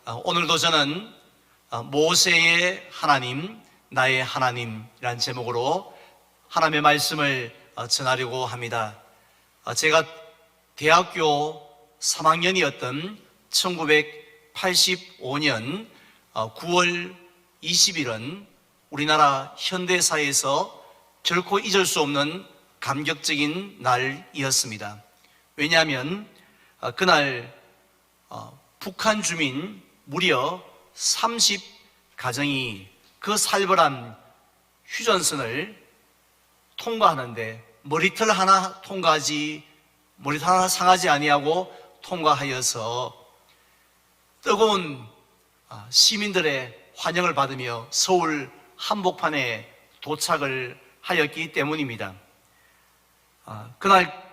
오늘도 저는 모세의 하나님, 나의 하나님이란 제목으로 하나님의 말씀을 전하려고 합니다. 제가 대학교 3학년이었던 1985년 9월 20일은 우리나라 현대사에서 결코 잊을 수 없는 감격적인 날이었습니다. 왜냐하면 그날 북한 주민 무려 30가정이 그 살벌한 휴전선을 통과하는데 머리털 하나 상하지 아니하고 통과하여서 뜨거운 시민들의 환영을 받으며 서울 한복판에 도착을 하였기 때문입니다.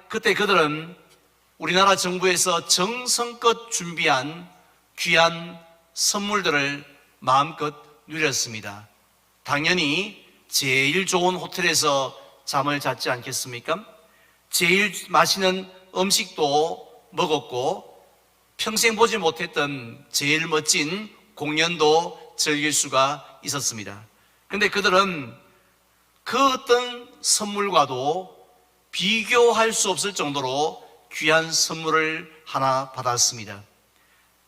그때 그들은 우리나라 정부에서 정성껏 준비한 귀한 선물들을 마음껏 누렸습니다. 당연히 제일 좋은 호텔에서 잠을 잤지 않겠습니까? 제일 맛있는 음식도 먹었고 평생 보지 못했던 제일 멋진 공연도 즐길 수가 있었습니다. 그런데 그들은 그 어떤 선물과도 비교할 수 없을 정도로 귀한 선물을 하나 받았습니다.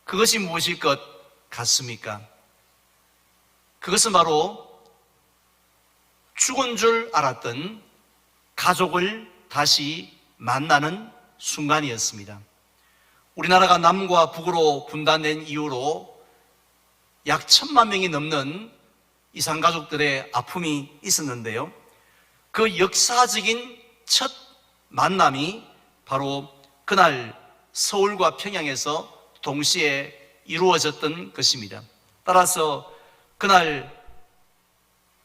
그것이 무엇일 것 같습니까? 그것은 바로 죽은 줄 알았던 가족을 다시 만나는 순간이었습니다. 우리나라가 남과 북으로 분단된 이후로 약 1,000만 명이 넘는 이산가족들의 아픔이 있었는데요. 그 역사적인 첫 만남이 바로 그날 서울과 평양에서 동시에 이루어졌던 것입니다. 따라서 그날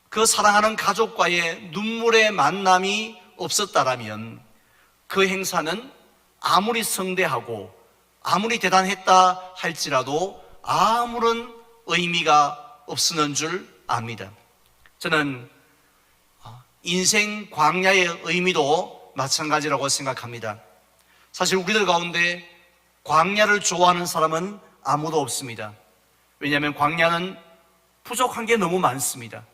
그 사랑하는 가족과의 눈물의 만남이 없었다라면 그 행사는 아무리 성대하고 아무리 대단했다 할지라도 아무런 의미가 없었는 줄 압니다. 저는 인생 광야의 의미도 마찬가지라고 생각합니다. 사실 우리들 가운데 광야를 좋아하는 사람은 아무도 없습니다. 왜냐하면 광야는 부족한 게 너무 많습니다.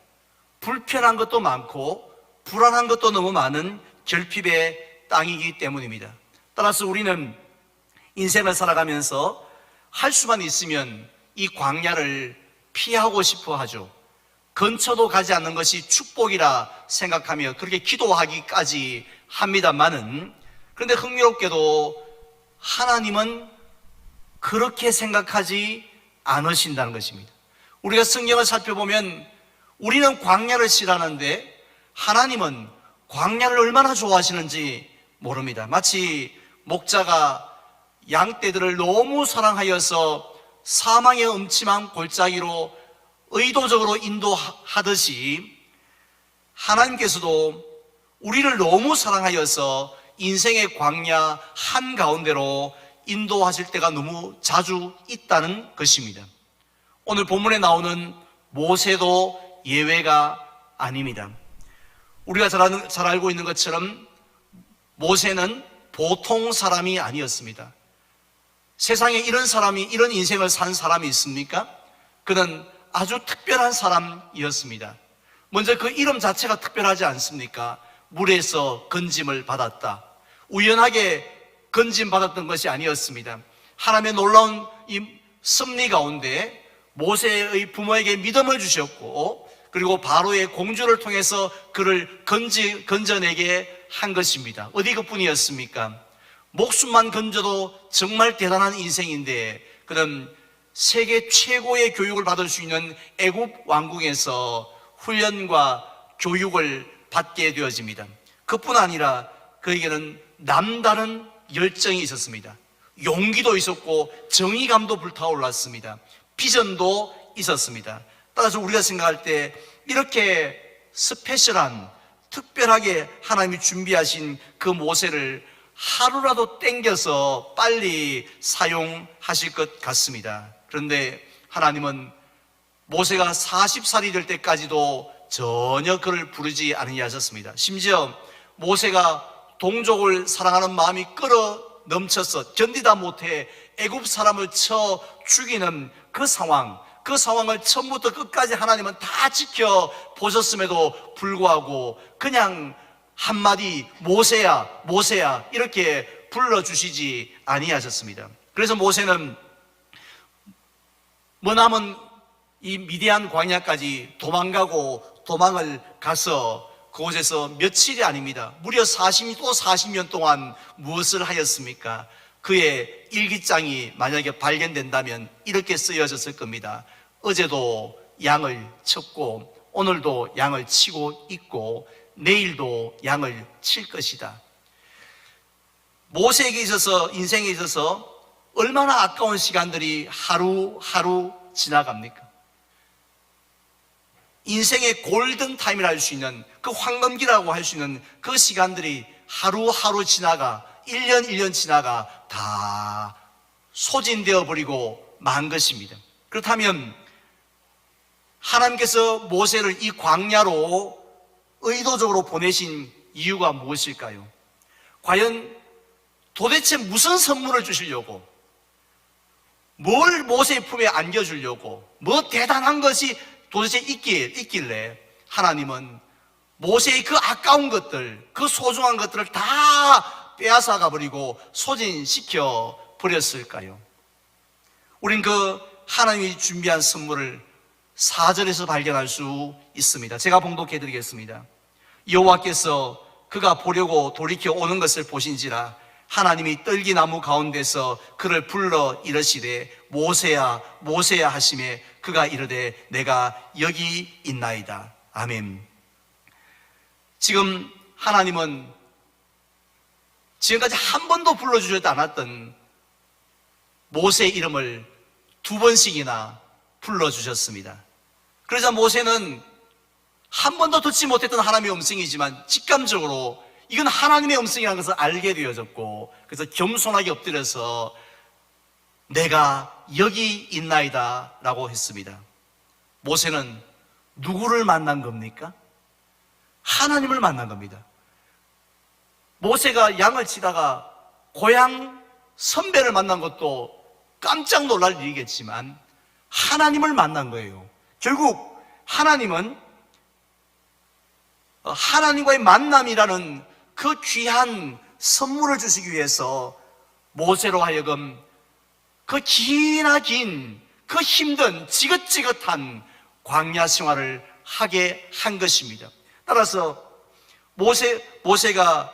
불편한 것도 많고 불안한 것도 너무 많은 결핍의 땅이기 때문입니다. 따라서 우리는 인생을 살아가면서 할 수만 있으면 이 광야를 피하고 싶어 하죠. 근처도 가지 않는 것이 축복이라 생각하며 그렇게 기도하기까지 합니다만은, 그런데 흥미롭게도 하나님은 그렇게 생각하지 않으신다는 것입니다. 우리가 성경을 살펴보면 우리는 광야를 싫어하는데 하나님은 광야를 얼마나 좋아하시는지 모릅니다. 마치 목자가 양떼들을 너무 사랑하여서 사망의 음침한 골짜기로 의도적으로 인도하듯이 하나님께서도 우리를 너무 사랑하여서 인생의 광야 한가운데로 인도하실 때가 너무 자주 있다는 것입니다. 오늘 본문에 나오는 모세도 예외가 아닙니다. 우리가 잘 알고 있는 것처럼 모세는 보통 사람이 아니었습니다. 세상에 이런 인생을 산 사람이 있습니까? 그는 아주 특별한 사람이었습니다. 먼저 그 이름 자체가 특별하지 않습니까? 물에서 건짐을 받았다. 우연하게 건짐 받았던 것이 아니었습니다. 하나님의 놀라운 이 섭리 가운데 모세의 부모에게 믿음을 주셨고, 그리고 바로의 공주를 통해서 그를 건져내게 한 것입니다. 어디 그뿐이었습니까? 목숨만 건져도 정말 대단한 인생인데 그는 세계 최고의 교육을 받을 수 있는 애굽 왕궁에서 훈련과 교육을 받게 되어집니다. 그뿐 아니라 그에게는 남다른 열정이 있었습니다. 용기도 있었고 정의감도 불타올랐습니다. 비전도 있었습니다. 따라서 우리가 생각할 때 이렇게 스페셜한, 특별하게 하나님이 준비하신 그 모세를 하루라도 땡겨서 빨리 사용하실 것 같습니다. 그런데 하나님은 모세가 40살이 될 때까지도 전혀 그를 부르지 않으셨습니다. 심지어 모세가 동족을 사랑하는 마음이 끓어 넘쳐서 견디다 못해 애굽 사람을 쳐 죽이는 그 상황을 처음부터 끝까지 하나님은 다 지켜보셨음에도 불구하고 그냥 한마디 모세야 모세야 이렇게 불러주시지 아니하셨습니다. 그래서 모세는 머나먼 이 미디안 광야까지 도망을 가서 그곳에서 며칠이 아닙니다. 무려 40년 동안 무엇을 하였습니까? 그의 일기장이 만약에 발견된다면 이렇게 쓰여졌을 겁니다. 어제도 양을 쳤고 오늘도 양을 치고 있고 내일도 양을 칠 것이다. 모세에게 있어서, 인생에 있어서 얼마나 아까운 시간들이 하루하루 지나갑니까? 인생의 골든 타임이라 할 수 있는 그 황금기라고 할 수 있는 그 시간들이 하루하루 지나가 1년 지나가 다 소진되어 버리고 만 것입니다. 그렇다면 하나님께서 모세를 이 광야로 의도적으로 보내신 이유가 무엇일까요? 과연 도대체 무슨 선물을 주시려고, 뭘 모세의 품에 안겨주려고, 뭐 대단한 것이 도대체 있길래 하나님은 모세의 그 아까운 것들, 그 소중한 것들을 다 빼앗아가 버리고 소진시켜 버렸을까요? 우린 그 하나님이 준비한 선물을 4절에서 발견할 수 있습니다. 제가 봉독해 드리겠습니다. 여호와께서 그가 보려고 돌이켜 오는 것을 보신지라 하나님이 떨기나무 가운데서 그를 불러 이르시되 모세야 모세야 하시매 그가 이르되 내가 여기 있나이다. 아멘. 지금 하나님은 지금까지 한 번도 불러주셨지 않았던 모세의 이름을 2번씩이나 불러주셨습니다. 그러자 모세는 한 번도 듣지 못했던 하나님의 음성이지만 직감적으로 이건 하나님의 음성이라는 것을 알게 되어졌고, 그래서 겸손하게 엎드려서 내가 여기 있나이다 라고 했습니다. 모세는 누구를 만난 겁니까? 하나님을 만난 겁니다. 모세가 양을 치다가 고향 선배를 만난 것도 깜짝 놀랄 일이겠지만 하나님을 만난 거예요. 결국 하나님은 하나님과의 만남이라는 그 귀한 선물을 주시기 위해서 모세로 하여금 그 기나 긴 그 힘든 지긋지긋한 광야 생활을 하게 한 것입니다. 따라서 모세가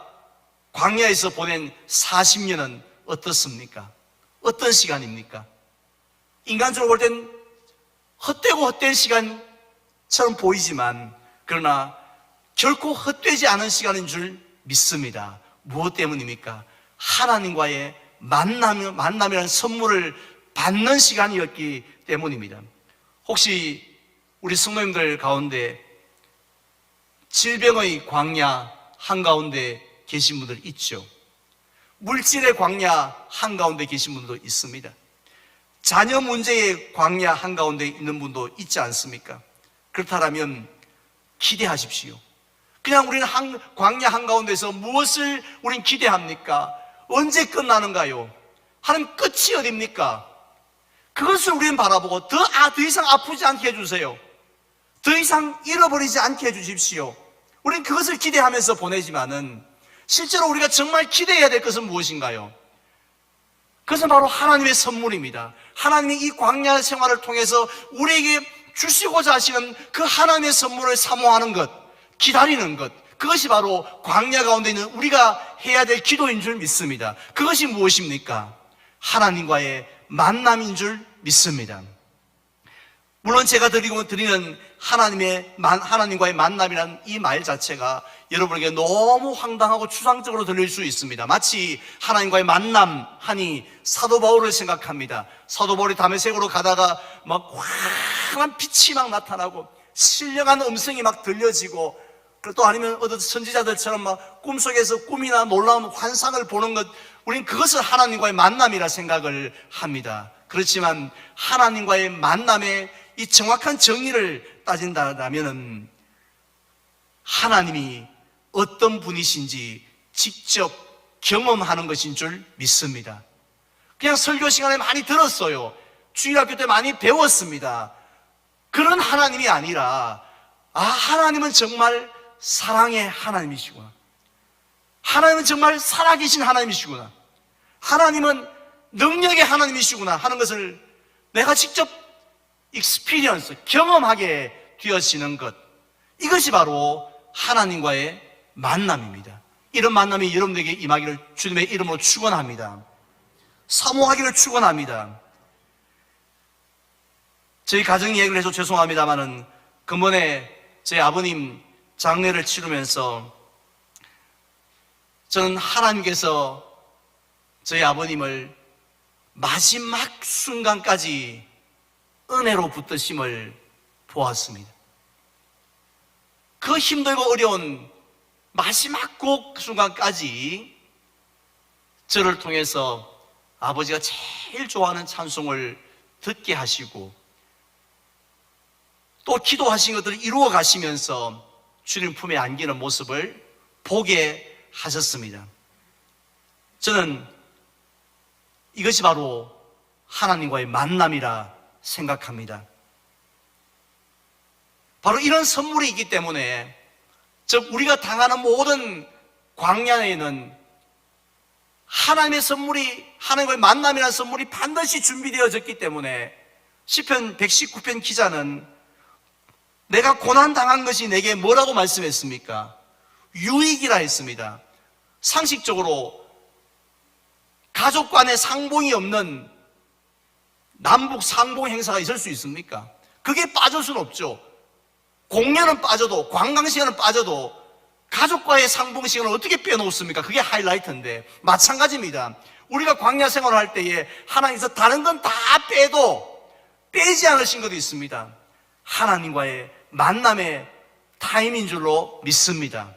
광야에서 보낸 40년은 어떻습니까? 어떤 시간입니까? 인간적으로 볼 땐 헛되고 헛된 시간처럼 보이지만 그러나 결코 헛되지 않은 시간인 줄 믿습니다. 무엇 때문입니까? 하나님과의 만남이라는 선물을 받는 시간이었기 때문입니다. 혹시 우리 성도님들 가운데 질병의 광야 한가운데 계신 분들 있죠? 물질의 광야 한가운데 계신 분도 있습니다. 자녀 문제의 광야 한가운데 있는 분도 있지 않습니까? 그렇다면 기대하십시오. 그냥 우리는 광야 한가운데서 무엇을 우린 기대합니까? 언제 끝나는가요? 하나님 끝이 어딥니까? 그것을 우리는 바라보고 더 이상 아프지 않게 해주세요. 더 이상 잃어버리지 않게 해주십시오. 우리는 그것을 기대하면서 보내지만은 실제로 우리가 정말 기대해야 될 것은 무엇인가요? 그것은 바로 하나님의 선물입니다. 하나님이 이 광야 생활을 통해서 우리에게 주시고자 하시는 그 하나님의 선물을 사모하는 것, 기다리는 것, 그것이 바로 광야 가운데 있는 우리가 해야 될 기도인 줄 믿습니다. 그것이 무엇입니까? 하나님과의 만남인 줄 믿습니다. 물론 제가 드리는 하나님과의 만남이라는 이 말 자체가 여러분에게 너무 황당하고 추상적으로 들릴 수 있습니다. 마치 하나님과의 만남 하니 사도 바울을 생각합니다. 사도 바울이 다메섹으로 가다가 막 환한 빛이 막 나타나고 신령한 음성이 막 들려지고, 또 아니면 어떤 선지자들처럼 막 꿈속에서 꿈이나 놀라운 환상을 보는 것, 우린 그것을 하나님과의 만남이라 생각을 합니다. 그렇지만 하나님과의 만남의 이 정확한 정의를 따진다면 하나님이 어떤 분이신지 직접 경험하는 것인 줄 믿습니다. 그냥 설교 시간에 많이 들었어요. 주일학교 때 많이 배웠습니다. 그런 하나님이 아니라, 하나님은 정말 사랑의 하나님이시구나. 하나님은 정말 살아계신 하나님이시구나. 하나님은 능력의 하나님이시구나 하는 것을 내가 직접 익스피리언스, 경험하게 되어지는 것, 이것이 바로 하나님과의 만남입니다. 이런 만남이 여러분에게 임하기를 주님의 이름으로 축원합니다. 사모하기를 축원합니다. 저희 가정 얘기를 해서 죄송합니다만은 근본에 제 아버님 장례를 치르면서 저는 하나님께서 저희 아버님을 마지막 순간까지 은혜로 붙드심을 보았습니다. 그 힘들고 어려운 마지막 곡 순간까지 저를 통해서 아버지가 제일 좋아하는 찬송을 듣게 하시고 또 기도하신 것들을 이루어 가시면서 주님 품에 안기는 모습을 보게 하셨습니다. 저는 이것이 바로 하나님과의 만남이라 생각합니다. 바로 이런 선물이 있기 때문에, 즉 우리가 당하는 모든 광야에는 하나님의 선물이, 하나님과의 만남이라는 선물이 반드시 준비되어졌기 때문에 시편 119편 기자는 내가 고난당한 것이 내게 뭐라고 말씀했습니까? 유익이라 했습니다. 상식적으로 가족 간에 상봉이 없는 남북 상봉 행사가 있을 수 있습니까? 그게 빠질 수는 없죠. 공연은 빠져도, 관광 시간은 빠져도 가족과의 상봉 시간을 어떻게 빼놓습니까? 그게 하이라이트인데, 마찬가지입니다. 우리가 광야 생활을 할 때에 하나님께서 다른 건 다 빼도 빼지 않으신 것도 있습니다. 하나님과의 만남의 타임인 줄로 믿습니다.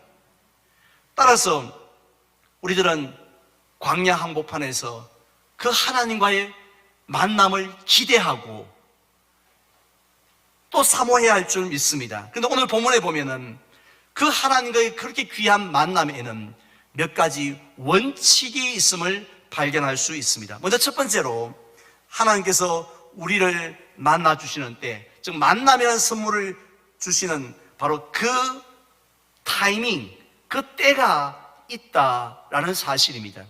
따라서 우리들은 광야 한복판에서 그 하나님과의 만남을 기대하고 또 사모해야 할 줄 믿습니다. 그런데 오늘 본문에 보면은 그 하나님과의 그렇게 귀한 만남에는 몇 가지 원칙이 있음을 발견할 수 있습니다. 먼저 첫 번째로 하나님께서 우리를 만나 주시는 때, 즉 만남이라는 선물을 주시는 바로 그 타이밍, 그 때가 있다라는 사실입니다.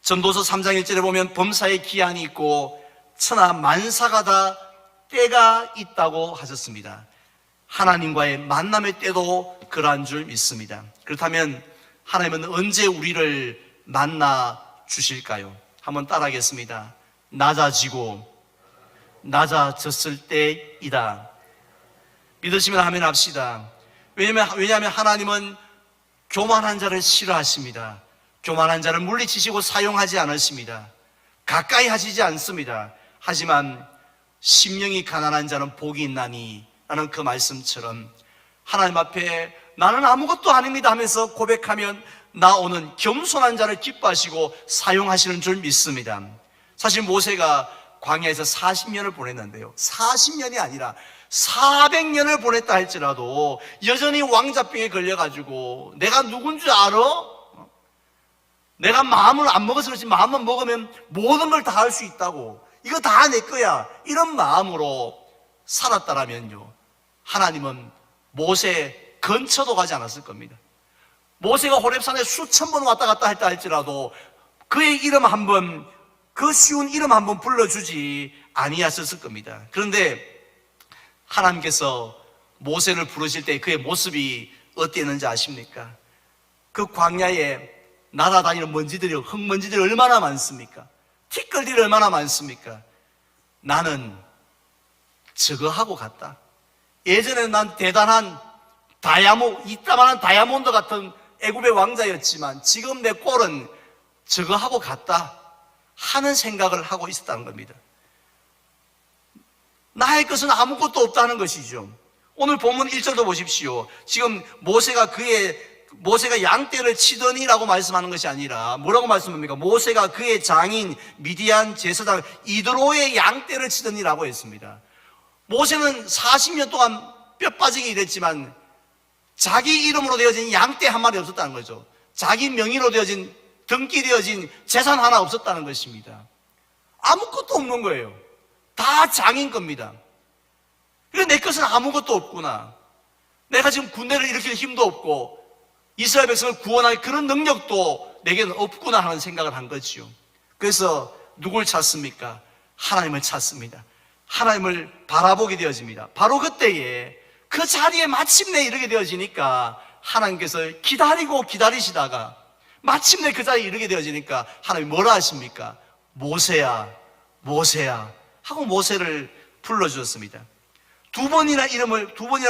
전도서 3장 1절에 보면 범사의 기한이 있고 천하 만사가 다 때가 있다고 하셨습니다. 하나님과의 만남의 때도 그러한 줄 믿습니다. 그렇다면 하나님은 언제 우리를 만나 주실까요? 한번 따라하겠습니다. 낮아지고 낮아졌을 때이다. 믿으시면 아멘 합시다. 왜냐하면 하나님은 교만한 자를 싫어하십니다. 교만한 자를 물리치시고 사용하지 않으십니다. 가까이 하시지 않습니다. 하지만 심령이 가난한 자는 복이 있나니 라는 그 말씀처럼 하나님 앞에 나는 아무것도 아닙니다 하면서 고백하면 나오는 겸손한 자를 기뻐하시고 사용하시는 줄 믿습니다. 사실 모세가 광야에서 40년을 보냈는데요, 40년이 아니라 400년을 보냈다 할지라도 여전히 왕자병에 걸려가지고 내가 누군 줄 알아? 내가 마음을 안 먹어서 그렇지 마음만 먹으면 모든 걸 다 할 수 있다고, 이거 다 내 거야, 이런 마음으로 살았다라면요, 하나님은 모세 근처도 가지 않았을 겁니다. 모세가 호렙산에 수천 번 왔다 갔다 했다 할지라도 그의 이름 한번, 그 쉬운 이름 한번 불러주지 아니었을 겁니다. 그런데 하나님께서 모세를 부르실 때 그의 모습이 어땠는지 아십니까? 그 광야에 날아다니는 먼지들이, 흙먼지들이 얼마나 많습니까? 티끌들이 얼마나 많습니까? 나는 저거 하고 갔다. 예전에는 난 대단한 이따만한 다이아몬드 같은 애굽의 왕자였지만 지금 내 꼴은 저거 하고 갔다 하는 생각을 하고 있었다는 겁니다. 나의 것은 아무것도 없다는 것이죠. 오늘 본문 1절도 보십시오. 지금 모세가 양떼를 치더니라고 말씀하는 것이 아니라 뭐라고 말씀합니까? 모세가 그의 장인 미디안 제사장 이드로의 양떼를 치더니라고 했습니다. 모세는 40년 동안 뼈 빠지게 일했지만 자기 이름으로 되어진 양떼 한 마리 없었다는 거죠. 자기 명의로 되어진, 등기 되어진 재산 하나 없었다는 것입니다. 아무것도 없는 거예요. 다 장인 겁니다. 그러니까 내 것은 아무것도 없구나. 내가 지금 군대를 일으킬 힘도 없고 이스라엘 백성을 구원할 그런 능력도 내게는 없구나 하는 생각을 한 거지요. 그래서 누굴 찾습니까? 하나님을 찾습니다. 하나님을 바라보게 되어집니다. 바로 그때에 그 자리에 마침내 이르게 되어지니까 하나님께서 기다리고 기다리시다가 마침내 그 자리에 이르게 되어지니까 하나님이 뭐라 하십니까? 모세야, 모세야 하고 모세를 불러주셨습니다. 두 번이나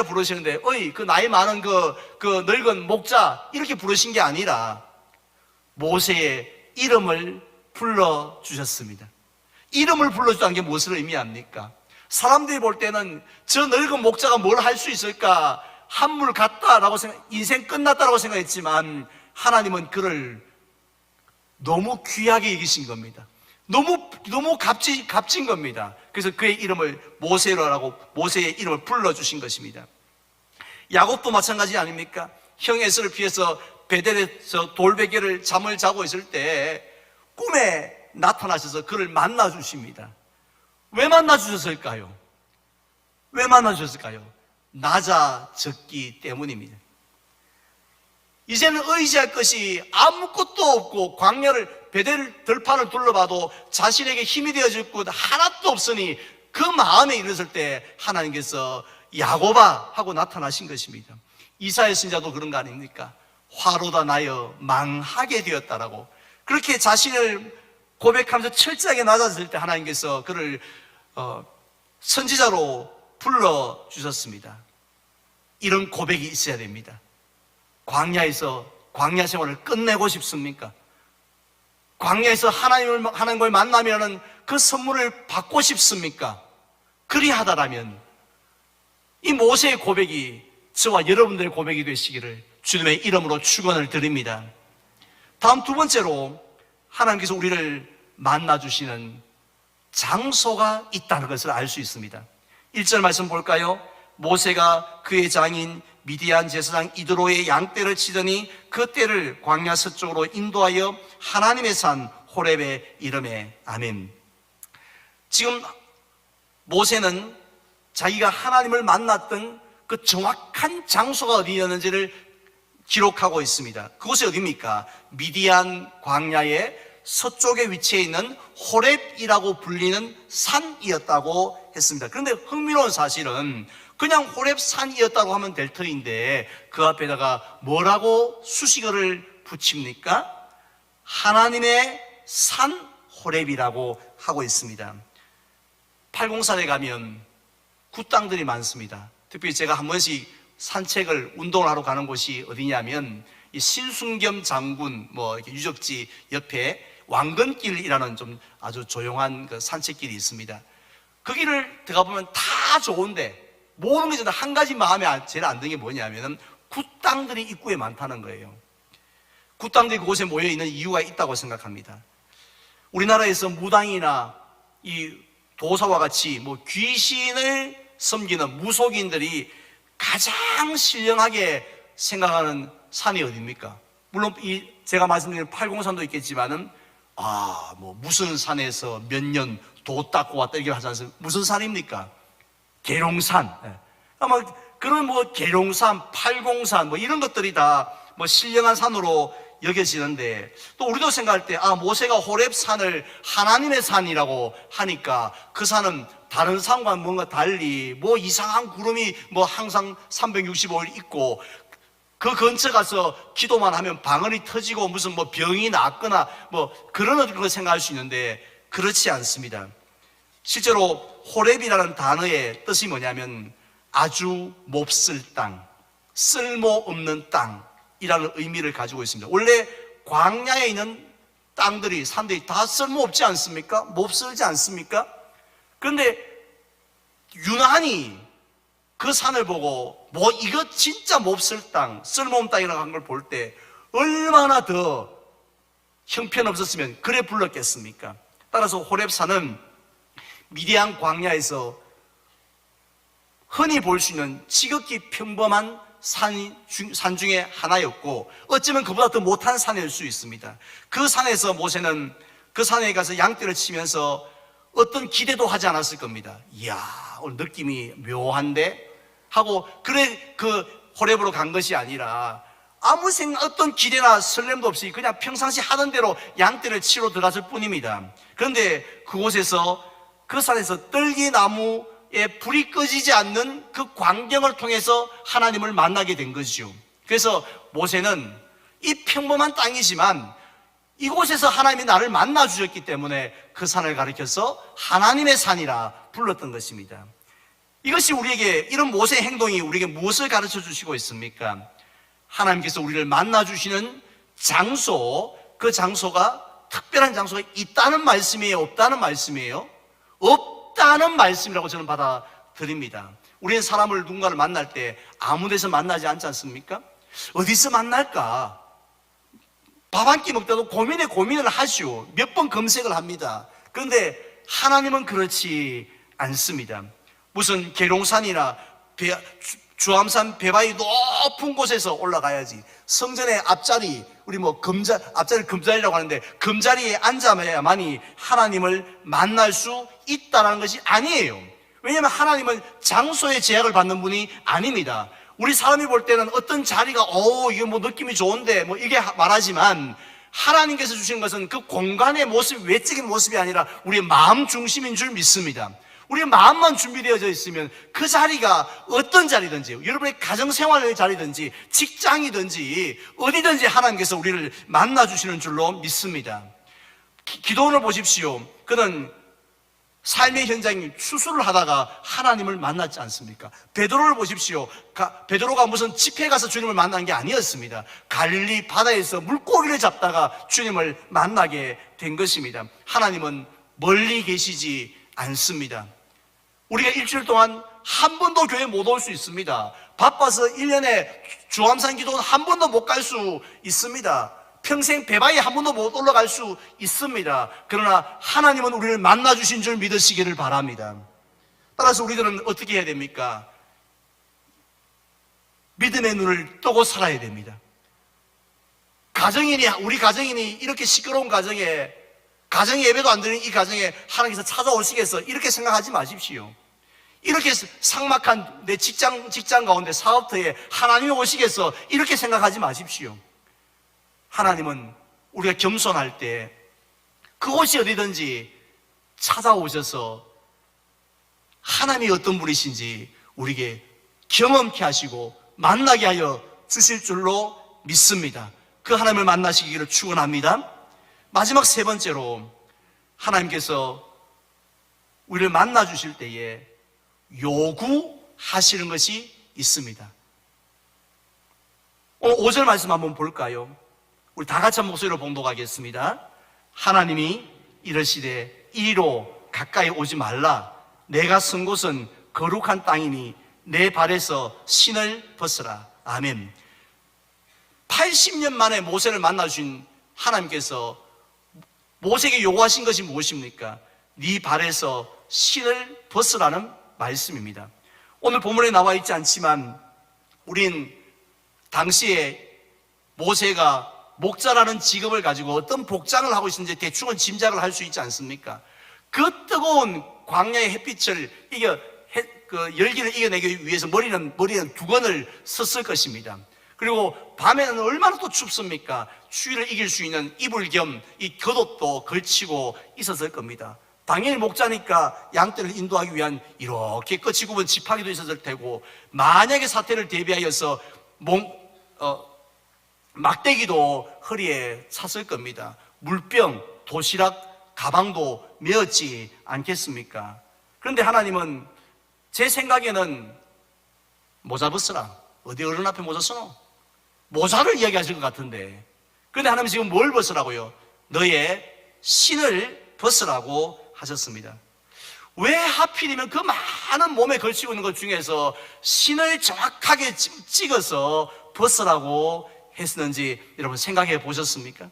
부르시는데, 어이, 그 나이 많은 그 늙은 목자, 이렇게 부르신 게 아니라, 모세의 이름을 불러주셨습니다. 이름을 불러주다는 게 무엇을 의미합니까? 사람들이 볼 때는 저 늙은 목자가 뭘 할 수 있을까? 한물 갔다라고 인생 끝났다라고 생각했지만, 하나님은 그를 너무 귀하게 여기신 겁니다. 너무 값진 겁니다. 그래서 그의 이름을 모세로라고 모세의 이름을 불러주신 것입니다. 야곱도 마찬가지 아닙니까? 형 에서를 피해서 베델에서 돌베개를 잠을 자고 있을 때 꿈에 나타나셔서 그를 만나 주십니다. 왜 만나 주셨을까요? 왜 만나 주셨을까요? 낮아졌기 때문입니다. 이제는 의지할 것이 아무것도 없고 광야를 베델 들판을 둘러봐도 자신에게 힘이 되어줄 것 하나도 없으니 그 마음에 이르렀을 때 하나님께서 야곱아 하고 나타나신 것입니다. 이사야 선지자도 그런 거 아닙니까? 화로다 나여 망하게 되었다라고 그렇게 자신을 고백하면서 철저하게 낮아질 때 하나님께서 그를 선지자로 불러주셨습니다. 이런 고백이 있어야 됩니다. 광야에서 광야 생활을 끝내고 싶습니까? 광야에서 하나님을 만나면은 그 선물을 받고 싶습니까? 그리하다라면 이 모세의 고백이 저와 여러분들의 고백이 되시기를 주님의 이름으로 축원을 드립니다. 다음 두 번째로 하나님께서 우리를 만나주시는 장소가 있다는 것을 알 수 있습니다. 1절 말씀 볼까요? 모세가 그의 장인 미디안 제사장 이드로의 양떼를 치더니 그 떼를 광야 서쪽으로 인도하여 하나님의 산 호렙에 이르매. 아멘. 지금 모세는 자기가 하나님을 만났던 그 정확한 장소가 어디였는지를 기록하고 있습니다. 그곳이 어디입니까? 미디안 광야의 서쪽에 위치해 있는 호렙이라고 불리는 산이었다고 했습니다. 그런데 흥미로운 사실은 그냥 호렙산이었다고 하면 될 터인데 그 앞에다가 뭐라고 수식어를 붙입니까? 하나님의 산 호렙이라고 하고 있습니다. 팔공산에 가면 굿땅들이 많습니다. 특별히 제가 한 번씩 산책을 운동을 하러 가는 곳이 어디냐면 이 신순겸 장군 이렇게 유적지 옆에 왕건길이라는 좀 아주 조용한 그 산책길이 있습니다. 그 길을 들어가 보면 다 좋은데 모든 게 전에 한 가지 마음에 제일 안 드는 게 뭐냐면은 굿땅들이 입구에 많다는 거예요. 굿땅들이 그곳에 모여 있는 이유가 있다고 생각합니다. 우리나라에서 무당이나 이 도사와 같이 귀신을 섬기는 무속인들이 가장 신령하게 생각하는 산이 어디입니까? 물론 제가 말씀드린 팔공산도 있겠지만은 무슨 산에서 몇 년 도 닦고 왔다 이렇게 하지 않습니까? 무슨 산입니까? 계룡산. 아마 그런 계룡산, 팔공산 이런 것들이 다 신령한 산으로 여겨지는데 또 우리도 생각할 때 모세가 호렙산을 하나님의 산이라고 하니까 그 산은 다른 산과 뭔가 달리 이상한 구름이 항상 365일 있고 그 근처 가서 기도만 하면 방언이 터지고 무슨 병이 낫거나 그런 걸 생각할 수 있는데 그렇지 않습니다. 실제로 호렙이라는 단어의 뜻이 뭐냐면 아주 몹쓸 땅, 쓸모없는 땅이라는 의미를 가지고 있습니다. 원래 광야에 있는 땅들이 산들이 다 쓸모없지 않습니까? 몹쓸지 않습니까? 그런데 유난히 그 산을 보고 이거 진짜 몹쓸 땅, 쓸모없는 땅이라고 한 걸 볼 때 얼마나 더 형편없었으면 그래 불렀겠습니까? 따라서 호렙산은 미디안 광야에서 흔히 볼 수 있는 지극히 평범한 산 중에 하나였고 어쩌면 그보다 더 못한 산일 수 있습니다. 그 산에서 모세는 그 산에 가서 양떼를 치면서 어떤 기대도 하지 않았을 겁니다. 이야, 오늘 느낌이 묘한데? 하고, 그래, 그 호렙으로 간 것이 아니라, 아무 어떤 기대나 설렘도 없이 그냥 평상시 하던 대로 양떼를 치러 들어갔을 뿐입니다. 그런데 그곳에서, 그 산에서 떨기나무에 불이 꺼지지 않는 그 광경을 통해서 하나님을 만나게 된 것이죠. 그래서 모세는 이 평범한 땅이지만 이곳에서 하나님이 나를 만나 주셨기 때문에 그 산을 가리켜서 하나님의 산이라 불렀던 것입니다. 이것이 우리에게, 이런 모세의 행동이 우리에게 무엇을 가르쳐 주시고 있습니까? 하나님께서 우리를 만나 주시는 장소, 그 장소가 특별한 장소가 있다는 말씀이에요? 없다는 말씀이에요? 없다는 말씀이라고 저는 받아들입니다. 우리는 사람을 누군가를 만날 때 아무 데서 만나지 않지 않습니까? 어디서 만날까? 밥 한 끼 먹다도 고민을 하시오. 몇 번 검색을 합니다. 그런데 하나님은 그렇지 않습니다. 무슨 계룡산이나 주암산 배바위 높은 곳에서 올라가야지. 성전의 앞자리, 우리 앞자리 금자리라고 하는데 금자리에 앉아야만이 하나님을 만날 수 있다는 것이 아니에요. 왜냐하면 하나님은 장소의 제약을 받는 분이 아닙니다. 우리 사람이 볼 때는 어떤 자리가 이게 뭐 느낌이 좋은데 뭐 이게 말하지만, 하나님께서 주신 것은 그 공간의 모습, 외적인 모습이 아니라 우리의 마음 중심인 줄 믿습니다. 우리의 마음만 준비되어져 있으면 그 자리가 어떤 자리든지, 여러분의 가정생활의 자리든지 직장이든지 어디든지 하나님께서 우리를 만나주시는 줄로 믿습니다. 기도원을 보십시오. 그는 삶의 현장이 추수를 하다가 하나님을 만났지 않습니까? 베드로를 보십시오. 베드로가 무슨 집회 가서 주님을 만난 게 아니었습니다. 갈릴리 바다에서 물고기를 잡다가 주님을 만나게 된 것입니다. 하나님은 멀리 계시지 않습니다. 우리가 일주일 동안 한 번도 교회 못 올 수 있습니다. 바빠서 1년에 주암산 기도는 한 번도 못 갈 수 있습니다. 평생 배바위에 한 번도 못 올라갈 수 있습니다. 그러나 하나님은 우리를 만나주신 줄 믿으시기를 바랍니다. 따라서 우리들은 어떻게 해야 됩니까? 믿음의 눈을 뜨고 살아야 됩니다. 우리 가정이니 이렇게 시끄러운 가정에, 가정 예배도 안 드리는 이 가정에 하나님께서 찾아오시겠어, 이렇게 생각하지 마십시오. 이렇게 삭막한 내 직장 가운데, 사업터에 하나님이 오시겠어, 이렇게 생각하지 마십시오. 하나님은 우리가 겸손할 때 그곳이 어디든지 찾아오셔서 하나님이 어떤 분이신지 우리에게 경험케 하시고 만나게 하여 주실 줄로 믿습니다. 그 하나님을 만나시기를 축원합니다. 마지막 세 번째로, 하나님께서 우리를 만나 주실 때에 요구하시는 것이 있습니다. 오늘 5절 말씀 한번 볼까요? 우리 다 같이 한 목소리로 봉독하겠습니다. 하나님이 이르시되 이리로 가까이 오지 말라. 내가 선 곳은 거룩한 땅이니 내 발에서 신을 벗으라. 아멘. 80년 만에 모세를 만나주신 하나님께서 모세에게 요구하신 것이 무엇입니까? 네 발에서 신을 벗으라는 말씀입니다. 오늘 본문에 나와 있지 않지만 우린 당시에 모세가 목자라는 직업을 가지고 어떤 복장을 하고 있는지 대충은 짐작을 할 수 있지 않습니까? 그 뜨거운 광야의 햇빛을 열기를 이겨내기 위해서 머리는 두건을 썼을 것입니다. 그리고 밤에는 얼마나 또 춥습니까? 추위를 이길 수 있는 이불 겸 이 겉옷도 걸치고 있었을 겁니다. 당연히 목자니까 양떼를 인도하기 위한 이렇게 끝이 굽은 지팡이도 있었을 테고, 만약에 사태를 대비하여서 막대기도 허리에 찼을 겁니다. 물병, 도시락, 가방도 메었지 않겠습니까? 그런데 하나님은, 제 생각에는 모자 벗으라. 어디 어른 앞에 모자 쓰노? 모자를 이야기하실 것 같은데, 그런데 하나님 지금 뭘 벗으라고요? 너의 신을 벗으라고 하셨습니다. 왜 하필이면 그 많은 몸에 걸치고 있는 것 중에서 신을 정확하게 찍어서 벗으라고 했는지 여러분 생각해 보셨습니까?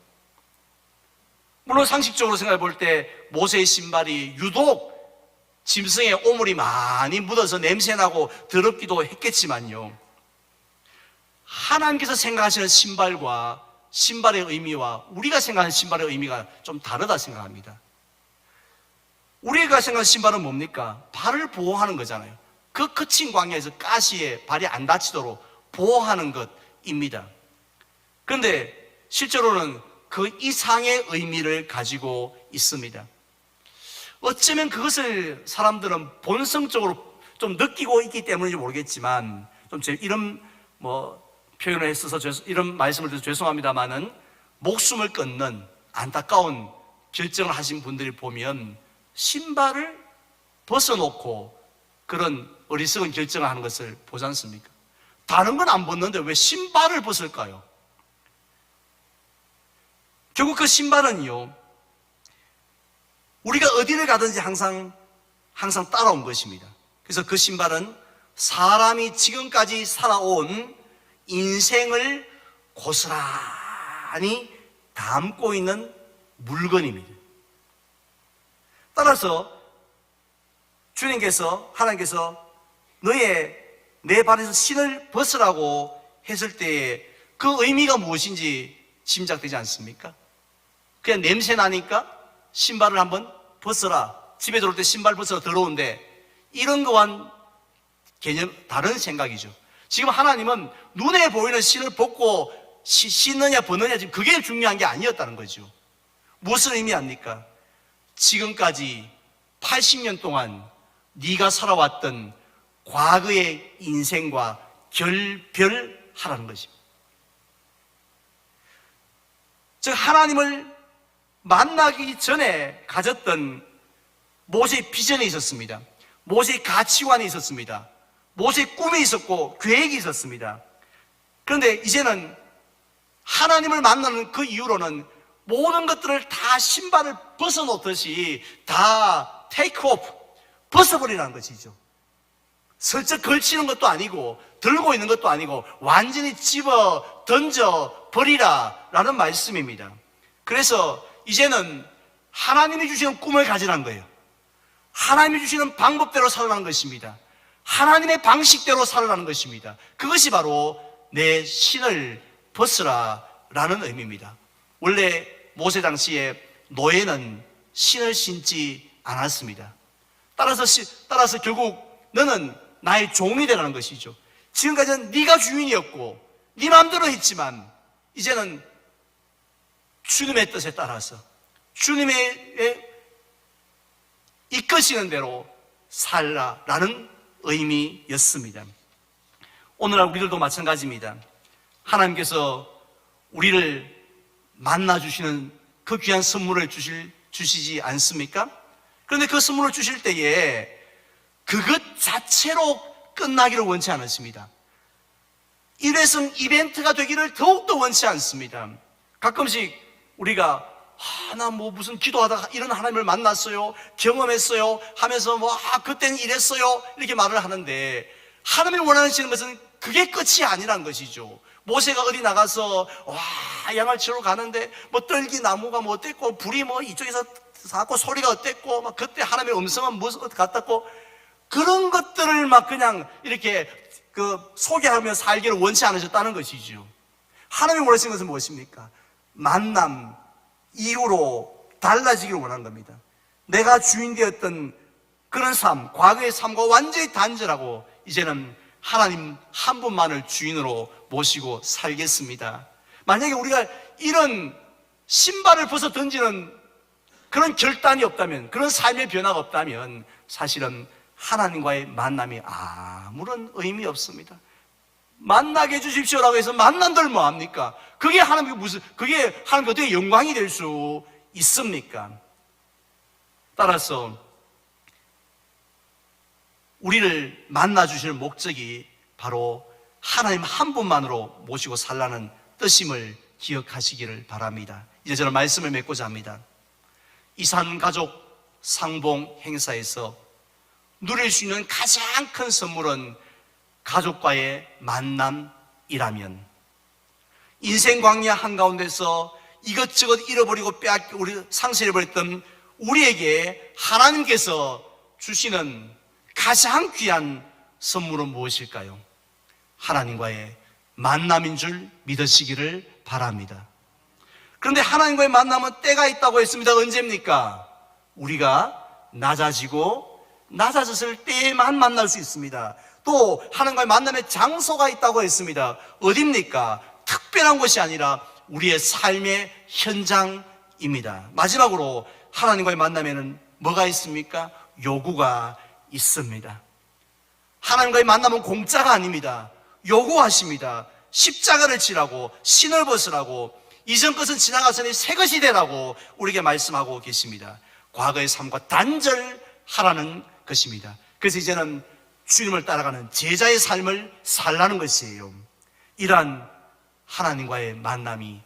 물론 상식적으로 생각해 볼 때 모세의 신발이 유독 짐승의 오물이 많이 묻어서 냄새나고 더럽기도 했겠지만요, 하나님께서 생각하시는 신발과 신발의 의미와 우리가 생각하는 신발의 의미가 좀 다르다 생각합니다. 우리가 생각하는 신발은 뭡니까? 발을 보호하는 거잖아요. 그 거친 광야에서 가시에 발이 안 다치도록 보호하는 것입니다. 그런데 실제로는 그 이상의 의미를 가지고 있습니다. 어쩌면 그것을 사람들은 본성적으로 좀 느끼고 있기 때문인지 모르겠지만, 좀 이런 표현을 했어서 이런 말씀을 드려서 죄송합니다만은, 목숨을 끊는 안타까운 결정을 하신 분들이 보면 신발을 벗어놓고 그런 어리석은 결정을 하는 것을 보지 않습니까? 다른 건 안 벗는데 왜 신발을 벗을까요? 결국 그 신발은요, 우리가 어디를 가든지 항상 따라온 것입니다. 그래서 그 신발은 사람이 지금까지 살아온 인생을 고스란히 담고 있는 물건입니다. 따라서 하나님께서 내 발에서 신을 벗으라고 했을 때에 그 의미가 무엇인지 짐작되지 않습니까? 그냥 냄새 나니까 신발을 한번 벗어라. 집에 들어올 때 신발 벗어라 더러운데, 이런 거와는 개념 다른 생각이죠. 지금 하나님은 눈에 보이는 신을 벗고 신느냐 벗느냐, 지금 그게 중요한 게 아니었다는 거죠. 무엇을 의미합니까? 지금까지 80년 동안 네가 살아왔던 과거의 인생과 결별하라는 것입니다. 즉, 하나님을 만나기 전에 가졌던 모세의 비전이 있었습니다. 모세의 가치관이 있었습니다. 모세의 꿈이 있었고 계획이 있었습니다. 그런데 이제는 하나님을 만나는 그 이후로는 모든 것들을 다 신발을 벗어놓듯이 다 테이크 오프, 벗어버리라는 것이죠. 슬쩍 걸치는 것도 아니고 들고 있는 것도 아니고 완전히 집어 던져 버리라 라는 말씀입니다. 그래서 이제는 하나님이 주시는 꿈을 가지라는 거예요. 하나님이 주시는 방법대로 살아가는 것입니다. 하나님의 방식대로 살아가는 것입니다. 그것이 바로 내 신을 벗으라 라는 의미입니다. 원래 모세 당시에 노예는 신을 신지 않았습니다. 따라서 결국 너는 나의 종이 되라는 것이죠. 지금까지는 네가 주인이었고 네 마음대로 했지만 이제는 주님의 뜻에 따라서 주님의 이끄시는 대로 살라라는 의미였습니다. 오늘날 우리들도 마찬가지입니다. 하나님께서 우리를 만나주시는 그 귀한 선물을 주시지 않습니까? 그런데 그 선물을 주실 때에 그것 자체로 끝나기를 원치 않으십니다. 일회성 이벤트가 되기를 더욱더 원치 않습니다. 가끔씩 우리가 나 무슨 기도하다가 이런 하나님을 만났어요, 경험했어요 하면서 그때는 이랬어요 이렇게 말을 하는데, 하나님이 원하시는 것은 그게 끝이 아니라는 것이죠. 모세가 어디 나가서 양을 치러 가는데 떨기 나무가 어땠고 불이 이쪽에서 닿고 소리가 어땠고 그때 하나님의 음성은 무엇 같았고, 그런 것들을 그냥 이렇게 소개하며 살기를 원치 않으셨다는 것이죠. 하나님이 원하시는 것은 무엇입니까? 만남 이후로 달라지기를 원하는 겁니다. 내가 주인 되었던 그런 삶, 과거의 삶과 완전히 단절하고 이제는 하나님 한 분만을 주인으로 모시고 살겠습니다. 만약에 우리가 이런 신발을 벗어 던지는 그런 결단이 없다면, 그런 삶의 변화가 없다면 사실은 하나님과의 만남이 아무런 의미 없습니다. 만나게 해주십시오라고 해서 만난들 뭐합니까? 그게 하나님께 어떻게 영광이 될 수 있습니까? 따라서 우리를 만나주실 목적이 바로 하나님 한 분만으로 모시고 살라는 뜻임을 기억하시기를 바랍니다. 이제 저는 말씀을 맺고자 합니다. 이산가족 상봉 행사에서 누릴 수 있는 가장 큰 선물은 가족과의 만남이라면, 인생 광야 한가운데서 이것저것 잃어버리고 우리 상실해버렸던 우리에게 하나님께서 주시는 가장 귀한 선물은 무엇일까요? 하나님과의 만남인 줄 믿으시기를 바랍니다. 그런데 하나님과의 만남은 때가 있다고 했습니다. 언제입니까? 우리가 낮아지고 낮아졌을 때에만 만날 수 있습니다. 또 하나님과의 만남의 장소가 있다고 했습니다. 어딥니까? 특별한 곳이 아니라 우리의 삶의 현장입니다. 마지막으로 하나님과의 만남에는 뭐가 있습니까? 요구가 있습니다. 하나님과의 만남은 공짜가 아닙니다. 요구하십니다. 십자가를 지라고, 신을 벗으라고, 이전 것은 지나가서니 새 것이 되라고 우리에게 말씀하고 계십니다. 과거의 삶과 단절하라는 것입니다. 그래서 이제는 주님을 따라가는 제자의 삶을 살라는 것이에요. 이러한 하나님과의 만남이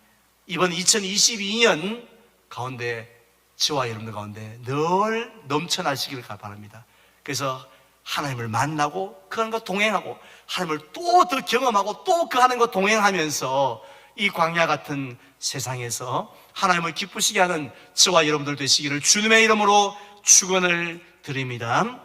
이번 2022년 가운데 저와 여러분들 가운데 늘 넘쳐나시기를 바랍니다. 그래서 하나님을 만나고 그 하나님과 동행하고 하나님을 또 더 경험하고 또 그 하나님과 동행하면서 이 광야 같은 세상에서 하나님을 기쁘시게 하는 저와 여러분들 되시기를 주님의 이름으로 축원을 드립니다.